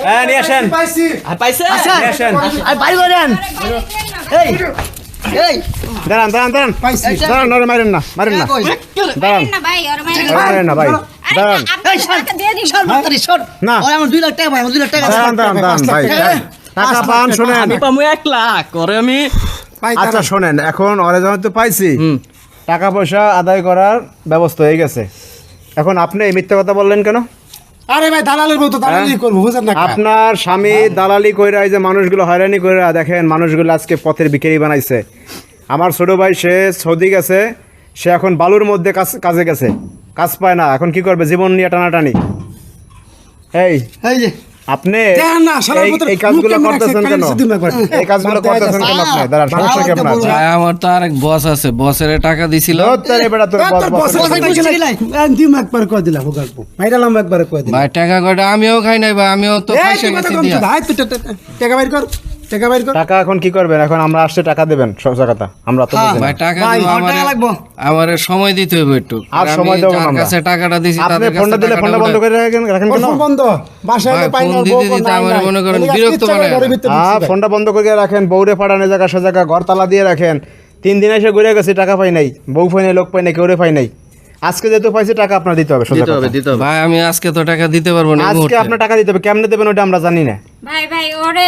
হ্যাঁ নিয়ে আসেন পাইছে নিয়ে আসেন আর বাড়ি করেন এই এই দাঁড়ান দাঁড়ান দাঁড়ান দাঁড়ান ওরে মারেন না দাঁড়ান না ভাই ওর মানে ওরে মারেন না ভাই দাঁড়ান এই টাকা দিয়ে দিন সর মাতারি সর না। ওরে আমার 2 লাখ টাকা ভাই আমার 2 লাখ টাকা দাঁড়ান দাঁড়ান দাঁড়ান ভাই টাকা পান শোনেন আমি পামু 1 লাখ করে আমি আচ্ছা শোনেন এখন ওরে যখন তো পাইছি টাকা পয়সা আদায় করার ব্যবস্থা হয়ে গেছে এখন আপনি এই মিথ্যা কথা বললেন কেন আরে ভাই দালালের মতো দালালি করবো বুঝেন না আপনার স্বামী দালালি কইরা এই যে মানুষগুলো হয়রানি কইরা দেখেন মানুষগুলো আজকে পথের ভিখারি বানাইছে আমার ছোট ভাই সে সৌদি গেছে সে এখন বালুর মধ্যে কাজে গেছে কাজ পায় না এখন কি করবে জীবন নিয়ে টানাটানি এই এই যে আপনি দেন না, শালার মতো এই কাজগুলো মুখ কেমন করতেছেন রাখছে, কেন কানে সিদ্ধি মারবে। এই কাজগুলো করতেছেন কেন আপনি দাঁড়ান সমস্যা কি আপনার ভাই আমার তো আরেক বস আছে বসের টাকা দিছিল তোর এবারে তোর তোর বস বসের কথা কইছিস না দিম একবার কই দিলাম গল্প মাইরালাম একবার কই দিলাম ভাই টাকা কয়টা আমিও খাই নাই ভাই আমিও তো এই খাইছে তুই কথা গেছি কম দিয়া চুদা হাই তুই টাকা বাইর কর টাকা বাইর কর টাকা এখন কি করবেন এখন আমরা আসছে টাকা দেবেন সোজা কথা আমরা তো বুঝি না। ভাই টাকা ভাই, দিব আমার টাকা লাগবো। আমার সময় দিতে হবে একটু আর সময় দেবো না যার আমরা। কাছে টাকাটা দিছি আপনি তাদের ফোনটা কাছে দিলে টাকাটা ফোনটা বন্ধ করে রাখেন ওর কেন ফোন বন্ধ বাসায় ভাই, পাই না ফোন দিতে দিতে আমার মনে করেন বিরক্ত বানায়। হ্যাঁ ফোনটা বন্ধ করে রাখেন বউরে পাঠানো জায়গা সে জায়গা ঘর তালা দিয়ে রাখেন 3 দিন এসে ঘুরে গেছে টাকা পাই নাই বউ পাই নাই লোক পাই নাই কেউরে পাই নাই আজকে যেহেতু পাইছে টাকা আপনার দিতে হবে সোজা কথা। ভাই আমি আজকে তো টাকা দিতে পারবো না এই আজকে মুহূর্তে। আপনার টাকা দিতে হবে কেমনে দেবেন ওটা আমরা জানি না ভাই ভাই ওরে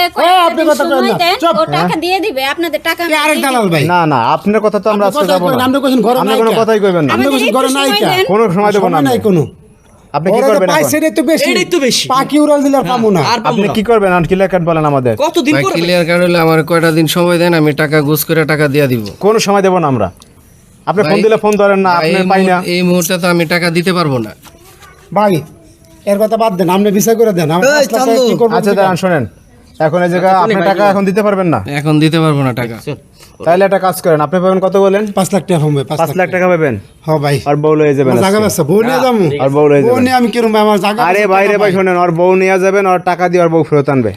আপনি কথা কইন না, দেন চুপ। ও টাকা দিয়ে দিবে আপনাদের টাকা আমি আরেক দিয়ে দালাল দিব। ভাই না না আপনার কথা তো আমরা আজকে কথা যাবো কইন, না আমরা কইছেন ঘরে আপনি নাই কোনো কা? কথাই কইবেন না আমরা কইছেন ঘরে নাই কা? কোনো সময় দেবো না সময় নাই আমি। কোনো আপনি কি ওরা তো করবেন এখন? পাইছে রে তো বেশি এটাই তো বেশি। পাকি উড়াল দিলে আর পামু না আপনি কি করবেন আর ক্লিয়ার কাট বলেন আমাদের কতদিন ভাই পর ক্লিয়ার কার্ড হলে আমার কয়টা দিন সময় দেন আমি টাকা গুছ করে টাকা দিয়ে দিব কোনো সময় দেবো না আমরা আপনি ফোন ভাই, দিলে ফোন ধরেন না ভাই, আপনি এই পাই না এই মুহূর্তে তো আমি টাকা দিতে পারবো না ভাই এর কথা বাদ দেন আপনি বিচার করে দেন আমরা এই, 5 লাখ টাকা চান্দু। কি করব আচ্ছা দাঁড়ান শোনেন এখন এই জায়গা আপনি টাকা এখন দিতে পারবেন না এখন দিতে পারবো না টাকা তাহলে একটা কাজ করেন আপনি পাবেন কত বলেন 5 লাখ টাকা হবে 5 লাখ টাকা পাবেন হ্যাঁ ভাই আর বউ লয়ে যাবেন আমার জায়গা আজকে। আছে বউ নিয়ে যাবো আর বউ লয়ে বউ যাবেন নিয়ে আমি কিরম ভাই আমার জায়গা আরে বাইরে ভাই শোনেন আর বউ নিয়ে যাবেন আর টাকা দিয়ে আর বউ ফেরত আনবে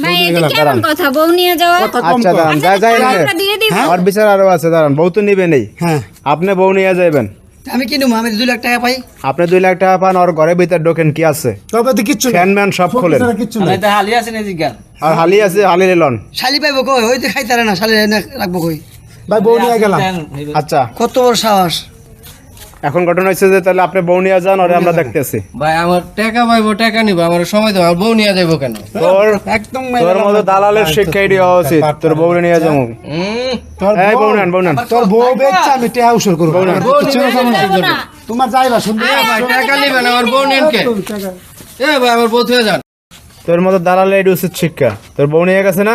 ভাই এটা কেমন কথা বউ নিয়ে যাওয়া কথা কম আচ্ছা কর। দাঁড়ান যাই যাই না টাকা দিয়ে দিব আর বিচার আরো আছে দাঁড়ান বউ তো নিবে নেই হ্যাঁ আপনি বউ নিয়ে যাবেন আমি কি নেবো আমি 2 লাখ টাকা পাই আপনি 2 লাখ টাকা পান আর ঘরের ভিতর ঢোকেন কি আছে তবে তো কিচ্ছু ফ্যান ম্যান সব খোলেন ছাড়া কিচ্ছু নাই আর হালি আছে হালি লন শালি পাইবো কই হইতে খাইতারে না শালি রাখবো কই ভাই বউ নিয়ে গেলাম আচ্ছা কত বড় সাহস এখন ঘটনা হচ্ছে যে তাহলে আপনি বউ নিয়ে যান আর আমরা দেখতেছি ভাই আমার টাকা পাইবো টাকা নিবো আমার সময় দেবো আমার বউ নিয়ে যাবো কেন তোর একদম তোর মতো দালালের শিক্ষাই দেওয়া উচিত তোর বউ নিয়ে যাবো তোর এই বউ নেন বউ নেন তোর বউ বেচছে আমি টেহা উসুর করবো কিচ্ছু না কেমন যাবো না। তোমার যাইবা শুনবে ভাই টাকা নিবেন আমার বউ নেন কে এ ভাই আমার বউ হয়ে যান তোর মতো দালালের এটা উচিত শিক্ষা তোর বউ নিয়ে গেছে না